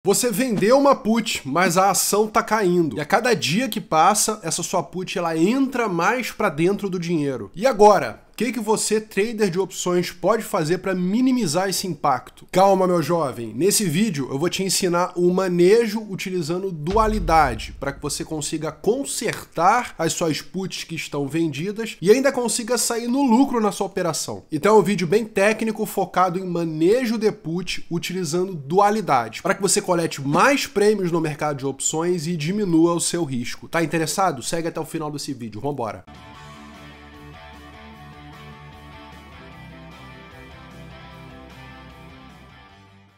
Você vendeu uma put, mas a ação tá caindo. E a cada dia que passa, essa sua put ela entra mais para dentro do dinheiro. E agora? O que você, trader de opções, pode fazer para minimizar esse impacto? Calma, meu jovem. Nesse vídeo eu vou te ensinar o manejo utilizando dualidade para que você consiga consertar as suas puts que estão vendidas e ainda consiga sair no lucro na sua operação. Então é um vídeo bem técnico focado em manejo de put utilizando dualidade para que você colete mais prêmios no mercado de opções e diminua o seu risco. Tá interessado? Segue até o final desse vídeo. Vambora!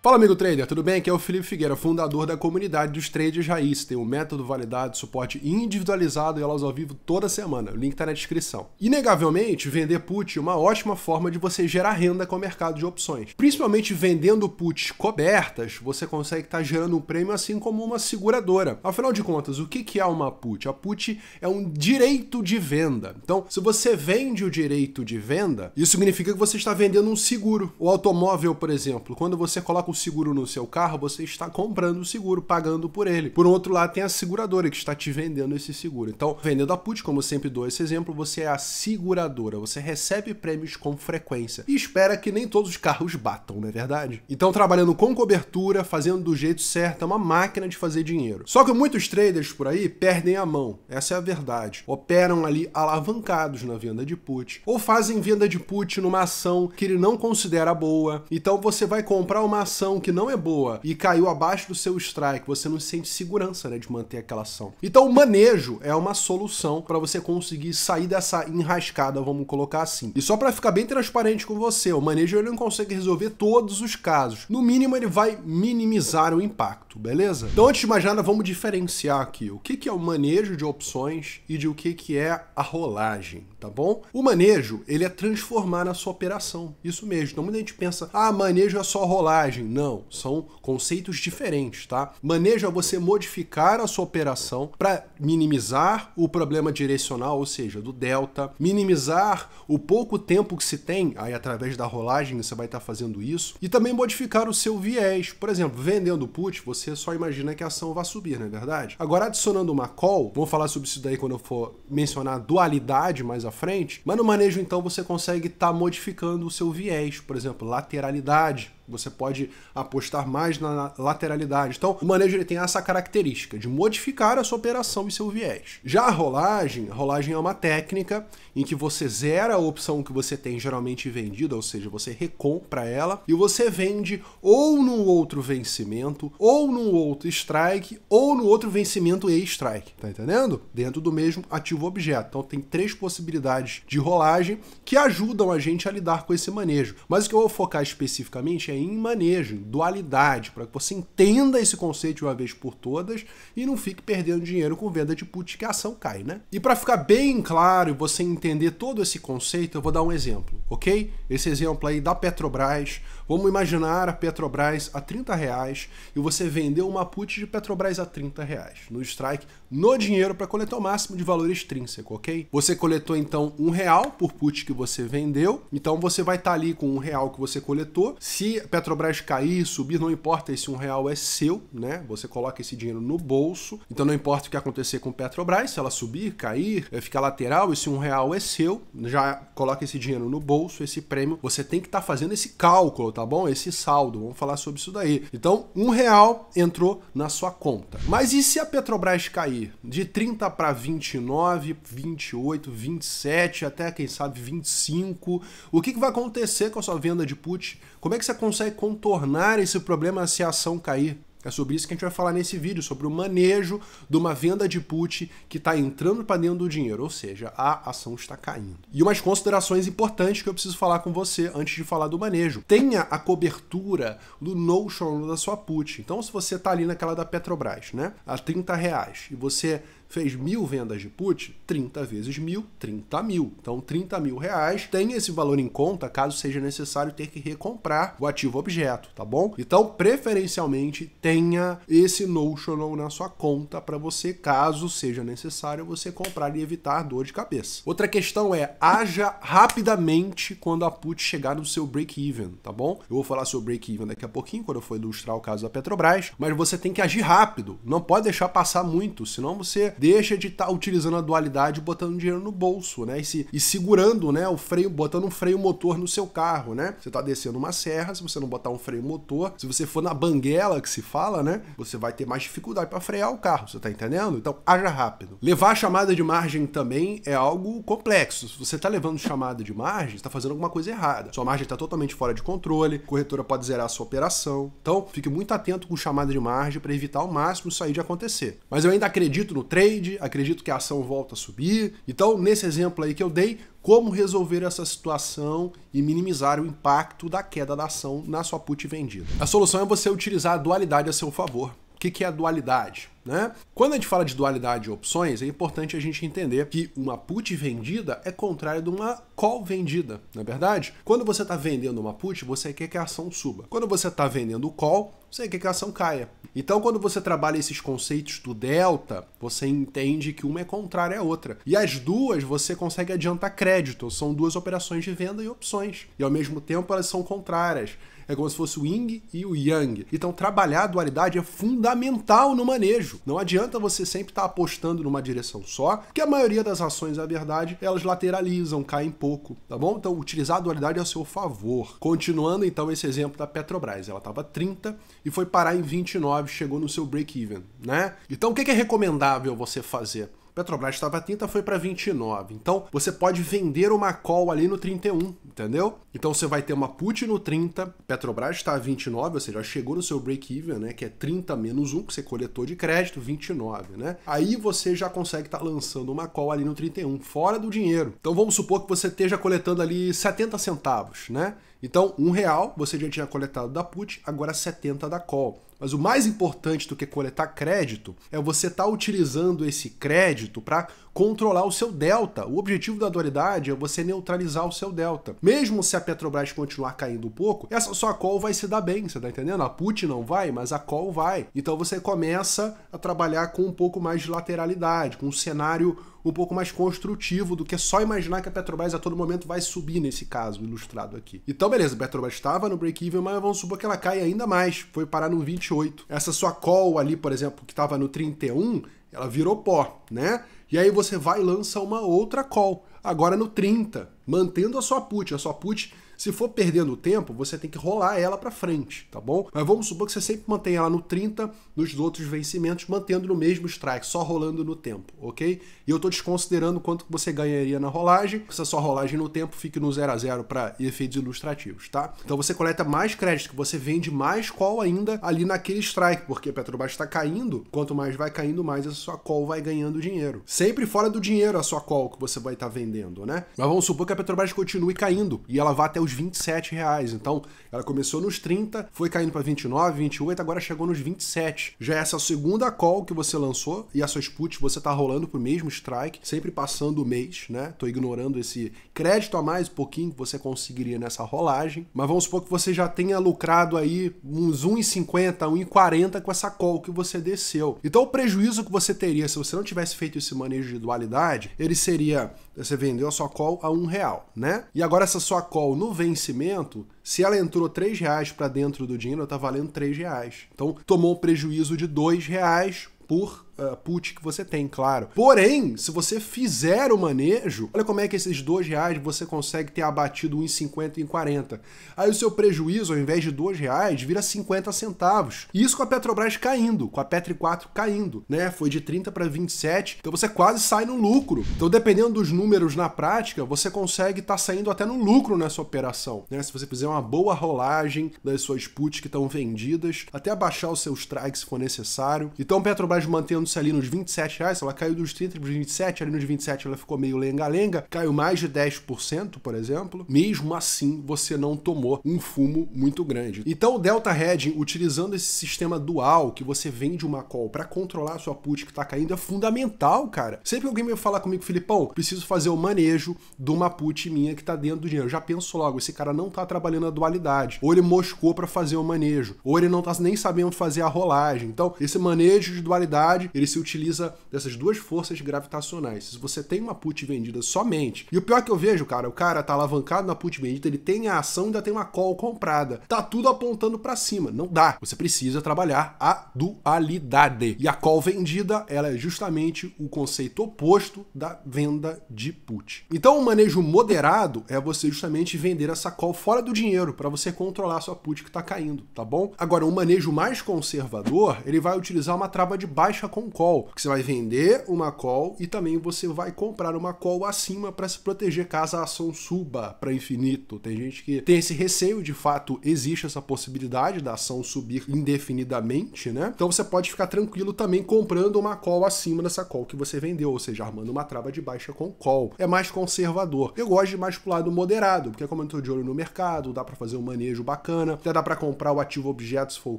Fala, amigo trader, tudo bem? Aqui é o Felipe Figueira, fundador da comunidade dos traders raiz. Tem um método validado, suporte individualizado e aulas ao vivo toda semana. O link tá na descrição. Inegavelmente, vender put é uma ótima forma de você gerar renda com o mercado de opções. Principalmente vendendo puts cobertas, você consegue estar gerando um prêmio assim como uma seguradora. Afinal de contas, o que é uma put? A put é um direito de venda. Então, se você vende o direito de venda, isso significa que você está vendendo um seguro. O automóvel, por exemplo, quando você coloca o seguro no seu carro, você está comprando o seguro, pagando por ele. Por outro lado, tem a seguradora que está te vendendo esse seguro. Então, vendendo a put, como eu sempre dou esse exemplo, você é a seguradora. Você recebe prêmios com frequência e espera que nem todos os carros batam, não é verdade? Então, trabalhando com cobertura, fazendo do jeito certo, é uma máquina de fazer dinheiro. Só que muitos traders por aí perdem a mão. Essa é a verdade. Operam ali alavancados na venda de put ou fazem venda de put numa ação que ele não considera boa. Então, você vai comprar uma ação que não é boa e caiu abaixo do seu strike, você não sente segurança, né, de manter aquela ação. Então o manejo é uma solução para você conseguir sair dessa enrascada, vamos colocar assim. E só para ficar bem transparente com você, o manejo ele não consegue resolver todos os casos. No mínimo ele vai minimizar o impacto, beleza? Então antes de mais nada vamos diferenciar aqui o que é o manejo de opções e de o que é a rolagem, tá bom? O manejo ele é transformar na sua operação, isso mesmo. Então muita gente pensa, manejo é só rolagem. Não, são conceitos diferentes, tá? Manejo é você modificar a sua operação para minimizar o problema direcional, ou seja, do delta, minimizar o pouco tempo que se tem, aí através da rolagem você vai estar fazendo isso, e também modificar o seu viés. Por exemplo, vendendo put, você só imagina que a ação vai subir, não é verdade? Agora, adicionando uma call, vamos falar sobre isso daí quando eu for mencionar dualidade mais à frente, mas no manejo, então, você consegue estar modificando o seu viés, por exemplo, lateralidade. Você pode apostar mais na lateralidade. Então, o manejo ele tem essa característica de modificar a sua operação e seu viés. Já a rolagem é uma técnica em que você zera a opção que você tem geralmente vendida, ou seja, você recompra ela e você vende ou num outro vencimento, ou num outro strike, ou no outro vencimento e strike. Tá entendendo? Dentro do mesmo ativo objeto. Então, tem 3 possibilidades de rolagem que ajudam a gente a lidar com esse manejo. Mas o que eu vou focar especificamente é em manejo, em dualidade, para que você entenda esse conceito de uma vez por todas e não fique perdendo dinheiro com venda de put que a ação cai, né? E para ficar bem claro e você entender todo esse conceito, eu vou dar um exemplo, ok? Esse exemplo aí da Petrobras. Vamos imaginar a Petrobras a R$30 e você vendeu uma put de Petrobras a R$30 no strike, no dinheiro para coletar o máximo de valor extrínseco, ok? Você coletou então R$1 por put que você vendeu, então você vai estar ali com R$1 que você coletou. Se a Petrobras cair, subir, não importa, esse R$1 é seu, né? Você coloca esse dinheiro no bolso, então não importa o que acontecer com Petrobras, se ela subir, cair, ficar lateral, esse R$1 é seu, já coloca esse dinheiro no bolso, esse prêmio, você tem que estar fazendo esse cálculo, tá bom? Esse saldo, vamos falar sobre isso daí. Então, R$1 entrou na sua conta. Mas e se a Petrobras cair de 30 para 29, 28, 27, até quem sabe 25? O que vai acontecer com a sua venda de put? Como é que você consegue contornar esse problema se a ação cair? É sobre isso que a gente vai falar nesse vídeo, sobre o manejo de uma venda de put que está entrando para dentro do dinheiro, ou seja, a ação está caindo. E umas considerações importantes que eu preciso falar com você antes de falar do manejo. Tenha a cobertura do notional da sua put. Então, se você está ali naquela da Petrobras, né, a R$30, e você fez 1.000 vendas de put, 30 vezes 1.000, 30 mil. Então, 30 mil reais tem esse valor em conta caso seja necessário ter que recomprar o ativo objeto, tá bom? Então, preferencialmente, tenha esse notional na sua conta para você, caso seja necessário, você comprar e evitar dor de cabeça. Outra questão é, haja rapidamente quando a put chegar no seu break-even, tá bom? Eu vou falar sobre break-even daqui a pouquinho, quando eu for ilustrar o caso da Petrobras, mas você tem que agir rápido, não pode deixar passar muito, senão você deixa de estar utilizando a dualidade, botando dinheiro no bolso, né? E segurando, né, o freio, botando um freio motor no seu carro, né? Você tá descendo uma serra, se você não botar um freio motor, se você for na banguela que se fala, né, você vai ter mais dificuldade para frear o carro, você tá entendendo? Então, haja rápido. Levar a chamada de margem também é algo complexo. Se você tá levando chamada de margem, você tá fazendo alguma coisa errada. Sua margem tá totalmente fora de controle, a corretora pode zerar a sua operação. Então, fique muito atento com chamada de margem para evitar ao máximo isso aí de acontecer. Mas eu ainda acredito no trade, acredito que a ação volta a subir. Então, nesse exemplo aí que eu dei, como resolver essa situação e minimizar o impacto da queda da ação na sua put vendida. A solução é você utilizar a dualidade a seu favor. O que é a dualidade? Né? Quando a gente fala de dualidade de opções, é importante a gente entender que uma put vendida é contrária de uma call vendida, não é verdade? Quando você está vendendo uma put, você quer que a ação suba. Quando você está vendendo o call, você quer que a ação caia. Então, quando você trabalha esses conceitos do delta, você entende que uma é contrária à outra. E as duas você consegue adiantar crédito. São duas operações de venda e opções. E ao mesmo tempo elas são contrárias. É como se fosse o yin e o yang. Então, trabalhar a dualidade é fundamental no manejo. Não adianta você sempre estar apostando numa direção só, porque a maioria das ações, na verdade, elas lateralizam, caem pouco, tá bom? Então, utilizar a dualidade a seu favor. Continuando, então, esse exemplo da Petrobras. Ela estava 30 e foi parar em 29, chegou no seu break-even, né? Então, o que é recomendável você fazer? Petrobras estava 30, foi para 29. Então, você pode vender uma call ali no 31, entendeu? Então, você vai ter uma put no 30, Petrobras está a 29, ou seja, chegou no seu break-even, né? Que é 30 menos 1, que você coletou de crédito, 29, né? Aí você já consegue estar lançando uma call ali no 31, fora do dinheiro. Então, vamos supor que você esteja coletando ali 70 centavos, né? Então, R$1 você já tinha coletado da put, agora 70 da call. Mas o mais importante do que coletar crédito é você estar utilizando esse crédito para controlar o seu delta. O objetivo da dualidade é você neutralizar o seu delta. Mesmo se a Petrobras continuar caindo um pouco, essa sua call vai se dar bem, você tá entendendo? A put não vai, mas a call vai. Então você começa a trabalhar com um pouco mais de lateralidade, com um cenário um pouco mais construtivo do que só imaginar que a Petrobras a todo momento vai subir nesse caso ilustrado aqui. Então, beleza, a Petrobras estava no break-even, mas vamos supor que ela caia ainda mais, foi parar no 28. Essa sua call ali, por exemplo, que estava no 31, ela virou pó, né? E aí você vai e lança uma outra call, agora no 30, mantendo a sua put. A sua put, se for perdendo tempo, você tem que rolar ela para frente, tá bom? Mas vamos supor que você sempre mantém ela no 30, nos outros vencimentos, mantendo no mesmo strike, só rolando no tempo, ok? E eu tô desconsiderando quanto você ganharia na rolagem, se a sua rolagem no tempo fique no 0 a 0 para efeitos ilustrativos, tá? Então você coleta mais crédito, que você vende mais call ainda ali naquele strike, porque a Petrobras está caindo, quanto mais vai caindo, mais a sua call vai ganhando dinheiro. Sempre fora do dinheiro a sua call que você vai estar vendendo, né? Mas vamos supor que a Petrobras continue caindo e ela vá até os R$27. Então, ela começou nos 30, foi caindo para 29, 28, agora chegou nos 27. Já é essa segunda call que você lançou e as suas puts você tá rolando pro mesmo strike, sempre passando o mês, né? Tô ignorando esse crédito a mais um pouquinho que você conseguiria nessa rolagem. Mas vamos supor que você já tenha lucrado aí uns 1,50, 1,40 com essa call que você desceu. Então, o prejuízo que você teria se você não tivesse feito esse manejo de dualidade, ele seria, você vendeu a sua call a R$1, né? E agora essa sua call no vencimento, se ela entrou R$3 para dentro do dinheiro, ela tá valendo R$3. Então, tomou um prejuízo de R$2 por put que você tem, claro. Porém, se você fizer o manejo, olha como é que esses R$2 você consegue ter abatido 1,50 em 40. Aí o seu prejuízo, ao invés de R$2, vira 50 centavos. Isso com a Petrobras caindo, com a Petri 4 caindo, né? Foi de 30 para 27, então você quase sai no lucro. Então, dependendo dos números na prática, você consegue estar saindo até no lucro nessa operação, né? Se você fizer uma boa rolagem das suas puts que estão vendidas, até abaixar o seu strike se for necessário. Então, Petrobras mantendo mantendo-se ali nos R$27, ela caiu dos 30 para os 27, ali nos 27 ela ficou meio lenga-lenga, caiu mais de 10%, por exemplo. Mesmo assim, você não tomou um fumo muito grande. Então o Delta Hedging, utilizando esse sistema dual, que você vende uma call para controlar a sua put que tá caindo, é fundamental, cara. Sempre que alguém me falar comigo, Filipão, preciso fazer o manejo de uma put minha que tá dentro do dinheiro. Eu já penso logo, esse cara não tá trabalhando a dualidade. Ou ele moscou para fazer o manejo, ou ele não tá nem sabendo fazer a rolagem. Então, esse manejo de dualidade, ele se utiliza dessas duas forças gravitacionais. Se você tem uma put vendida somente, e o pior que eu vejo, cara, o cara tá alavancado na put vendida, ele tem a ação e ainda tem uma call comprada. Tá tudo apontando para cima. Não dá. Você precisa trabalhar a dualidade. E a call vendida, ela é justamente o conceito oposto da venda de put. Então, o manejo moderado é você justamente vender essa call fora do dinheiro para você controlar a sua put que tá caindo, tá bom? Agora, o manejo mais conservador, ele vai utilizar uma trava de baixa com call, que você vai vender uma call e também você vai comprar uma call acima para se proteger caso a ação suba para infinito. Tem gente que tem esse receio, de fato existe essa possibilidade da ação subir indefinidamente, né? Então você pode ficar tranquilo também comprando uma call acima dessa call que você vendeu, ou seja, armando uma trava de baixa com call. É mais conservador. Eu gosto de mais pro lado moderado, porque como eu tô de olho no mercado, dá para fazer um manejo bacana, até dá para comprar o ativo objeto, se for o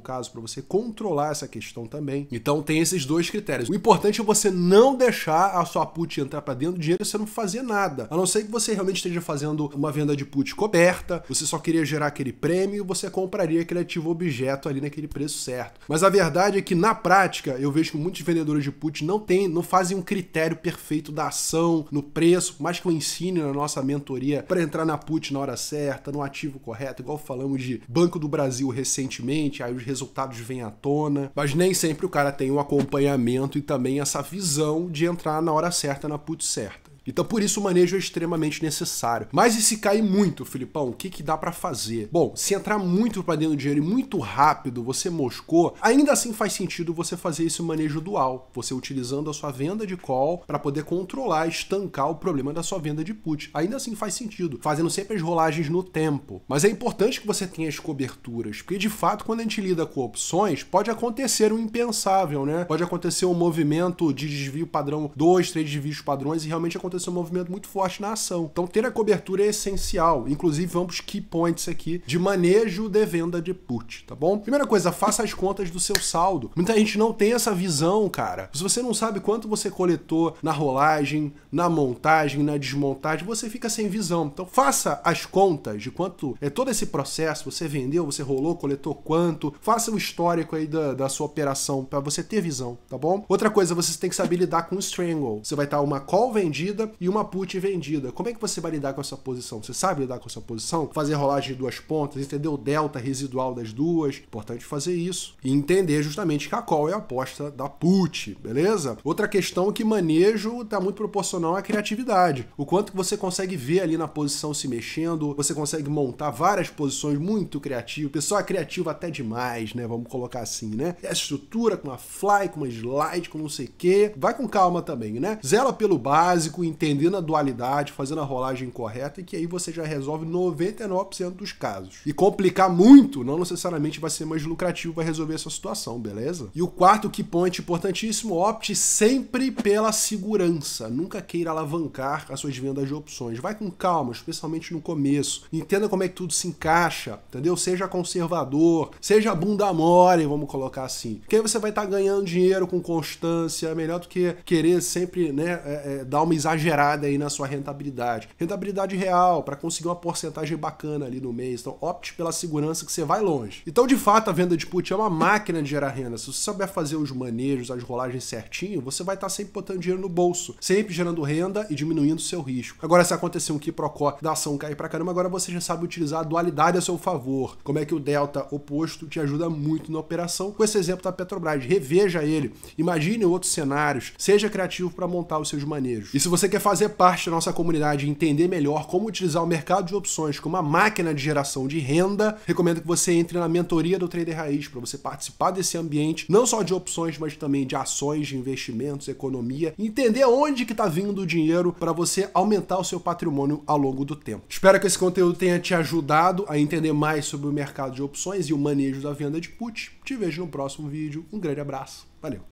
caso, para você controlar essa questão também. Então tem esses dois critérios. O importante é você não deixar a sua put entrar para dentro do dinheiro e você não fazer nada. A não ser que você realmente esteja fazendo uma venda de put coberta, você só queria gerar aquele prêmio, você compraria aquele ativo objeto ali naquele preço certo. Mas a verdade é que na prática, eu vejo que muitos vendedores de put não fazem um critério perfeito da ação, no preço, mais que eu ensine na nossa mentoria para entrar na put na hora certa, no ativo correto, igual falamos de Banco do Brasil recentemente, aí os resultados vêm à tona, mas nem sempre o cara tem um acompanhamento e também essa visão de entrar na hora certa, na put certa. Então, por isso, o manejo é extremamente necessário. Mas e se cair muito, Filipão, o que dá para fazer? Bom, se entrar muito para dentro do dinheiro e muito rápido, você moscou, ainda assim faz sentido você fazer esse manejo dual, você utilizando a sua venda de call para poder controlar, estancar o problema da sua venda de put. Ainda assim faz sentido, fazendo sempre as rolagens no tempo. Mas é importante que você tenha as coberturas, porque de fato, quando a gente lida com opções, pode acontecer um impensável, né? Pode acontecer um movimento de desvio padrão, 2, 3 desvios padrões e realmente acontecer um movimento muito forte na ação. Então ter a cobertura é essencial. Inclusive vamos key points aqui de manejo de venda de put, tá bom? Primeira coisa, faça as contas do seu saldo. Muita gente não tem essa visão, cara. Se você não sabe quanto você coletou na rolagem, na montagem, na desmontagem, você fica sem visão. Então faça as contas de quanto é todo esse processo, você vendeu, você rolou, coletou quanto, faça o histórico aí da sua operação para você ter visão, tá bom? Outra coisa, você tem que saber lidar com o strangle. Você vai estar uma call vendida e uma put vendida. Como é que você vai lidar com essa posição? Você sabe lidar com essa posição? Fazer rolagem de duas pontas, entender o delta residual das duas. Importante fazer isso. E entender justamente que a call é a aposta da put, beleza? Outra questão é que manejo está muito proporcional à criatividade. O quanto que você consegue ver ali na posição se mexendo, você consegue montar várias posições muito criativas. O pessoal é criativo até demais, né? Vamos colocar assim, né? É a estrutura com uma fly, com uma slide, com não sei o quê. Vai com calma também, né? Zela pelo básico, entendendo a dualidade, fazendo a rolagem correta, e que aí você já resolve 99% dos casos. E complicar muito não necessariamente vai ser mais lucrativo para resolver essa situação, beleza? E o quarto key point importantíssimo, opte sempre pela segurança. Nunca queira alavancar as suas vendas de opções. Vai com calma, especialmente no começo. Entenda como é que tudo se encaixa, entendeu? Seja conservador, seja bunda mole, vamos colocar assim. Porque aí você vai estar ganhando dinheiro com constância, melhor do que querer sempre, né, dar uma exagerada aí na sua rentabilidade. Rentabilidade real, para conseguir uma porcentagem bacana ali no mês. Então, opte pela segurança que você vai longe. Então, de fato, a venda de put é uma máquina de gerar renda. Se você souber fazer os manejos, as rolagens certinho, você vai estar sempre botando dinheiro no bolso, sempre gerando renda e diminuindo o seu risco. Agora, se acontecer um quiprocó da ação cair pra caramba, agora você já sabe utilizar a dualidade a seu favor. Como é que o delta oposto te ajuda muito na operação. Com esse exemplo da Petrobras, reveja ele, imagine outros cenários, seja criativo para montar os seus manejos. E se você quer fazer parte da nossa comunidade e entender melhor como utilizar o mercado de opções como uma máquina de geração de renda, recomendo que você entre na mentoria do Trader Raiz para você participar desse ambiente, não só de opções, mas também de ações, de investimentos, economia, e entender onde que está vindo o dinheiro para você aumentar o seu patrimônio ao longo do tempo. Espero que esse conteúdo tenha te ajudado a entender mais sobre o mercado de opções e o manejo da venda de put. Te vejo no próximo vídeo. Um grande abraço. Valeu!